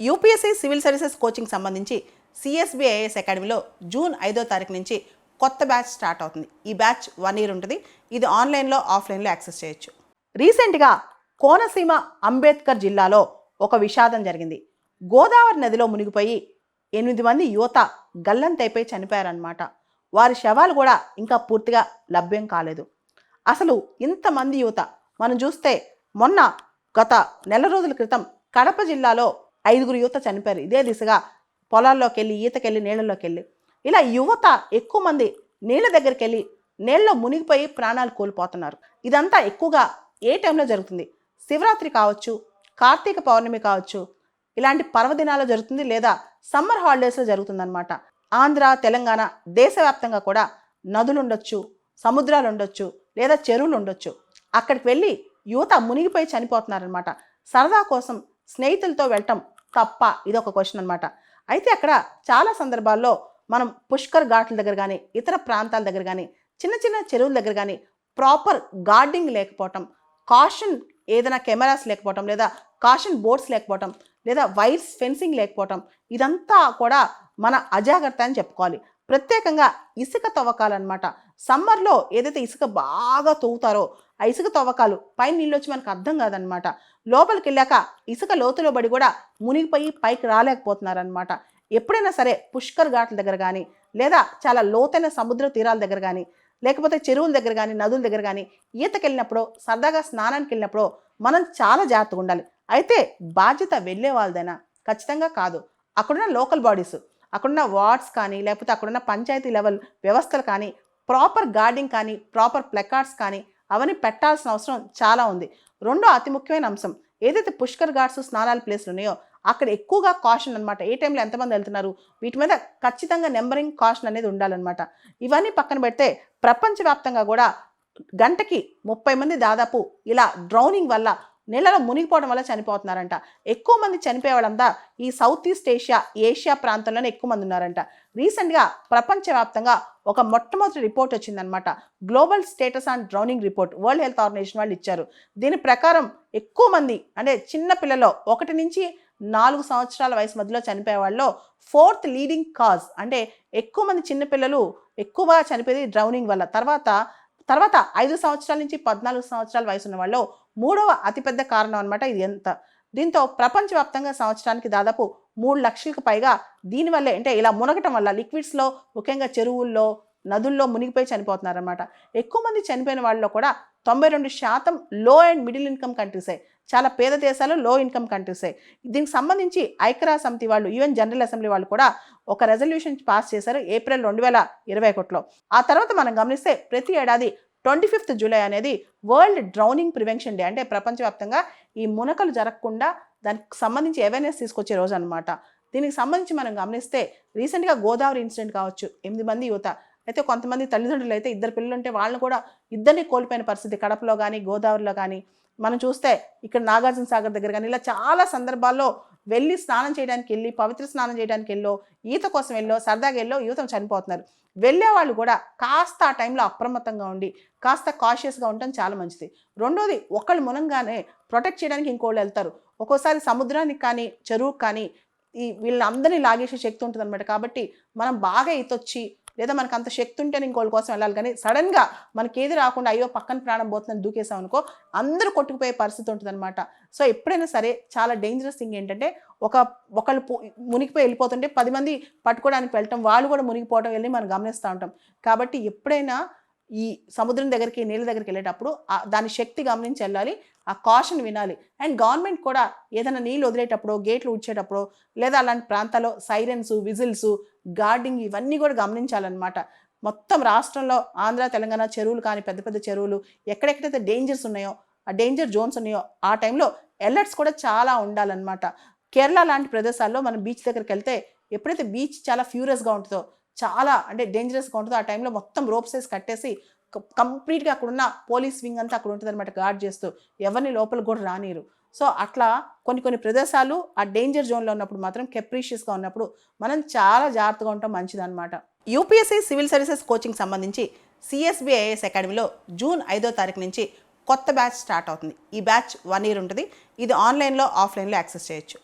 UPSC civil services coaching సంబంధించి CSBIS అకాడమీలో June 5వ తారీఖు నుంచి కొత్త బ్యాచ్ స్టార్ట్ అవుతుంది. ఈ బ్యాచ్ 1 ఇయర్ ఉంటుంది. ఇది ఆన్లైన్లో ఆఫ్లైన్లో యాక్సెస్ చేయొచ్చు. రీసెంట్గా కోనసీమ అంబేద్కర్ జిల్లాలో ఒక విషాదం జరిగింది. గోదావరి నదిలో మునిగిపోయి 8 మంది యువత గల్లంతైపోయి చనిపోయారన్నమాట. వారి శవాలు కూడా ఇంకా పూర్తిగా లభ్యం కాలేదు. అసలు ఇంతమంది యువత మనం చూస్తే మొన్న గత నెల రోజుల క్రితం కడప జిల్లాలో 5 యువత చనిపోయారు. ఇదే దిశగా పొలాల్లోకి వెళ్ళి ఈతకెళ్ళి నీళ్ళలోకి వెళ్ళి ఇలా యువత ఎక్కువ మంది నీళ్ళ దగ్గరికి వెళ్ళి నీళ్ళలో మునిగిపోయి ప్రాణాలు కోల్పోతున్నారు. ఇదంతా ఎక్కువగా ఏ టైంలో జరుగుతుంది? శివరాత్రి కావచ్చు, కార్తీక పౌర్ణమి కావచ్చు, ఇలాంటి పర్వదినాల్లో జరుగుతుంది, లేదా సమ్మర్ హాలిడేస్లో జరుగుతుందన్నమాట. ఆంధ్ర, తెలంగాణ దేశవ్యాప్తంగా కూడా నదులు ఉండొచ్చు, సముద్రాలు ఉండొచ్చు, లేదా చెరువులు ఉండొచ్చు. అక్కడికి వెళ్ళి యువత మునిగిపోయి చనిపోతున్నారనమాట. సరదా కోసం స్నేహితులతో వెళ్ళటం తప్ప? ఇదొక క్వశ్చన్ అనమాట. అయితే అక్కడ చాలా సందర్భాల్లో మనం పుష్కర్ ఘాట్ల దగ్గర కానీ ఇతర ప్రాంతాల దగ్గర కానీ చిన్న చిన్న చెరువుల దగ్గర కానీ ప్రాపర్ గార్డింగ్ లేకపోవటం, కాషన్ ఏదైనా కెమెరాస్ లేకపోవటం, లేదా కాషన్ బోర్డ్స్ లేకపోవటం, లేదా వైర్స్ ఫెన్సింగ్ లేకపోవటం, ఇదంతా కూడా మన అజాగ్రత్త అని చెప్పుకోవాలి. ప్రత్యేకంగా ఇసుక తవ్వకాలన్నమాట. సమ్మర్లో ఏదైతే ఇసుక బాగా తవ్వుతారో ఆ ఇసుక తవ్వకాలు పైన నీళ్ళు వచ్చి మనకు అర్థం కాదనమాట. లోపలికి వెళ్ళాక ఇసుక లోతులో పడి కూడా మునిగిపోయి పైకి రాలేకపోతున్నారనమాట. ఎప్పుడైనా సరే పుష్కర్ ఘాట్ల దగ్గర కానీ, లేదా చాలా లోతైన సముద్ర తీరాల దగ్గర కానీ, లేకపోతే చెరువుల దగ్గర కానీ, నదుల దగ్గర కానీ ఈతకెళ్ళినప్పుడు, సరదాగా స్నానానికి వెళ్ళినప్పుడు మనం చాలా జాగ్రత్తగా ఉండాలి. అయితే బాధ్యత వెళ్ళే వాళ్ళదైనా? ఖచ్చితంగా కాదు. అక్కడున్న లోకల్ బాడీస్, అక్కడున్న వార్డ్స్ కానీ, లేకపోతే అక్కడున్న పంచాయతీ లెవెల్ వ్యవస్థలు కానీ ప్రాపర్ గార్డింగ్ కానీ, ప్రాపర్ ప్లకార్డ్స్ కానీ అవన్నీ పెట్టాల్సిన అవసరం చాలా ఉంది. రెండో అతి ముఖ్యమైన అంశం, ఏదైతే పుష్కర్ ఘాట్స్ స్నానాల ప్లేస్లు ఉన్నాయో అక్కడ ఎక్కువగా కాషన్ అనమాట. ఏ టైంలో ఎంతమంది వెళ్తున్నారు, వీటి మీద ఖచ్చితంగా నెంబరింగ్ కాషన్ అనేది ఉండాలన్నమాట. ఇవన్నీ పక్కన పెడితే ప్రపంచవ్యాప్తంగా కూడా గంటకి 30 మంది దాదాపు ఇలా డ్రౌనింగ్ వల్ల, నీళ్ళలో మునిగిపోవడం వల్ల చనిపోతున్నారంట. ఎక్కువ మంది చనిపోయే వాళ్ళంతా ఈ సౌత్ ఈస్ట్ ఏషియా ప్రాంతంలోనే ఎక్కువ మంది ఉన్నారంట. రీసెంట్గా ప్రపంచవ్యాప్తంగా ఒక మొట్టమొదటి రిపోర్ట్ వచ్చిందనమాట. Global status on drowning report world health organisation వాళ్ళు ఇచ్చారు. దీని ప్రకారం ఎక్కువ మంది అంటే చిన్న పిల్లల్లో 1 నుంచి 4 సంవత్సరాల వయసు మధ్యలో చనిపోయే వాళ్ళలో 4th లీడింగ్ కాజ్, అంటే ఎక్కువ మంది చిన్నపిల్లలు ఎక్కువగా చనిపోయేది డ్రౌనింగ్ వల్ల. తర్వాత 5 సంవత్సరాల నుంచి 14 సంవత్సరాల వయసు ఉన్న వాళ్ళు 3వ అతిపెద్ద కారణం అనమాట ఇది. ఎంత దీంతో ప్రపంచవ్యాప్తంగా సంవత్సరానికి దాదాపు 3 లక్షలకు పైగా దీనివల్లే, అంటే ఇలా మునగటం వల్ల లిక్విడ్స్లో, ముఖ్యంగా చెరువుల్లో, నదుల్లో మునిగిపోయి చనిపోతున్నారనమాట. ఎక్కువ మంది చనిపోయిన వాళ్ళలో కూడా 92% లో అండ్ మిడిల్ ఇన్కమ్ కంట్రీసే, చాలా పేద దేశాలు, లో ఇన్కమ్ కంట్రీసే. దీనికి సంబంధించి ఐక్యరాజ్య సమితి వాళ్ళు, యుఎన్ జనరల్ అసెంబ్లీ వాళ్ళు కూడా ఒక రెజల్యూషన్ పాస్ చేశారు ఏప్రిల్ 2021లో. ఆ తర్వాత మనం గమనిస్తే ప్రతి ఏడాది 25th జూలై అనేది వరల్డ్ డ్రౌనింగ్ ప్రివెన్షన్ డే, అంటే ప్రపంచవ్యాప్తంగా ఈ మునకలు జరగకుండా దానికి సంబంధించి అవేర్నెస్ తీసుకొచ్చే రోజు అనమాట. దీనికి సంబంధించి మనం గమనిస్తే రీసెంట్గా గోదావరి ఇన్సిడెంట్ కావచ్చు, 8 మంది యువత. అయితే కొంతమంది తల్లిదండ్రులు అయితే 2 పిల్లలు ఉంటే వాళ్ళని కూడా ఇద్దరిని కోల్పోయిన పరిస్థితి కడపలో కానీ, గోదావరిలో కానీ మనం చూస్తే ఇక్కడ నాగార్జున సాగర్ దగ్గర కానీ ఇలా చాలా సందర్భాల్లో వెళ్ళి స్నానం చేయడానికి వెళ్ళి, పవిత్ర స్నానం చేయడానికి వెళ్ళో, ఈత కోసం వెళ్ళో, సరదాగా వెళ్ళో యువత చనిపోతున్నారు. వెళ్ళే వాళ్ళు కూడా కాస్త ఆ టైంలో అప్రమత్తంగా ఉండి కాస్త కాషియస్గా ఉండటం చాలా మంచిది. రెండోది, ఒకళ్ళు మునంగానే ప్రొటెక్ట్ చేయడానికి ఇంకోళ్ళు వెళ్తారు. ఒక్కోసారి సముద్రానికి కానీ, చెరువుకి కానీ వీళ్ళందరినీ లాగేసే శక్తి ఉంటుంది అనమాట. కాబట్టి మనం బాగా ఈతొచ్చి, లేదా మనకు అంత శక్తి ఉంటేనే ఇంకోళ్ళ కోసం వెళ్ళాలి. కానీ సడన్గా మనకి ఏది రాకుండా అయ్యో పక్కన ప్రాణం పోతుందని దూకేసాం అనుకో, అందరూ కొట్టుకుపోయే పరిస్థితి ఉంటుంది అనమాట. సో ఎప్పుడైనా సరే చాలా డేంజరస్ థింగ్ ఏంటంటే, ఒకళ్ళు మునిగిపోయి వెళ్ళిపోతుంటే 10 మంది పట్టుకోవడానికి వెళ్ళటం, వాళ్ళు కూడా మునిగిపోవడం వెళ్ళి మనం గమనిస్తూ ఉంటాం. కాబట్టి ఎప్పుడైనా ఈ సముద్రం దగ్గరికి, నీళ్ళ దగ్గరికి వెళ్ళేటప్పుడు దాని శక్తి గమనించి వెళ్ళాలి, ఆ కాషన్ వినాలి. అండ్ గవర్నమెంట్ కూడా ఏదైనా నీళ్ళు వదిలేటప్పుడు, గేట్లు ఉడ్చేటప్పుడు, లేదా అలాంటి ప్రాంతాల్లో సైరన్స్, విజిల్స్, గార్డింగ్ ఇవన్నీ కూడా గమనించాలన్నమాట. మొత్తం రాష్ట్రంలో ఆంధ్ర, తెలంగాణ చెరువులు కానీ, పెద్ద పెద్ద చెరువులు ఎక్కడెక్కడైతే డేంజర్స్ ఉన్నాయో, ఆ డేంజర్ జోన్స్ ఉన్నాయో ఆ టైంలో అలర్ట్స్ కూడా చాలా ఉండాలన్నమాట. కేరళ లాంటి ప్రదేశాల్లో మనం బీచ్ దగ్గరికి వెళ్తే, ఎప్పుడైతే బీచ్ చాలా ఫ్యూరియస్గా ఉంటుందో, చాలా అంటే డేంజరస్గా ఉంటుందో, ఆ టైంలో మొత్తం రోప్స్ వేసి కట్టేసి కంప్లీట్గా అక్కడున్న పోలీస్ వింగ్ అంతా అక్కడ ఉంటుంది అనమాట, గార్డ్ చేస్తూ ఎవరిని లోపలికి కూడా రానిరు. సో అట్లా కొన్ని ప్రదేశాలు ఆ డేంజర్ జోన్లో ఉన్నప్పుడు మాత్రం, కెప్రీషియస్గా ఉన్నప్పుడు మనం చాలా జాగ్రత్తగా ఉండటం మంచిదన్నమాట. యూపీఎస్సీ సివిల్ సర్వీసెస్ కోచింగ్ సంబంధించి సిఎస్బిఐఎస్ అకాడమీలో జూన్ 5వ తారీఖు నుంచి కొత్త బ్యాచ్ స్టార్ట్ అవుతుంది. ఈ బ్యాచ్ 1 ఇయర్ ఉంటుంది. ఇది ఆన్లైన్లో ఆఫ్లైన్లో యాక్సెస్ చేయొచ్చు.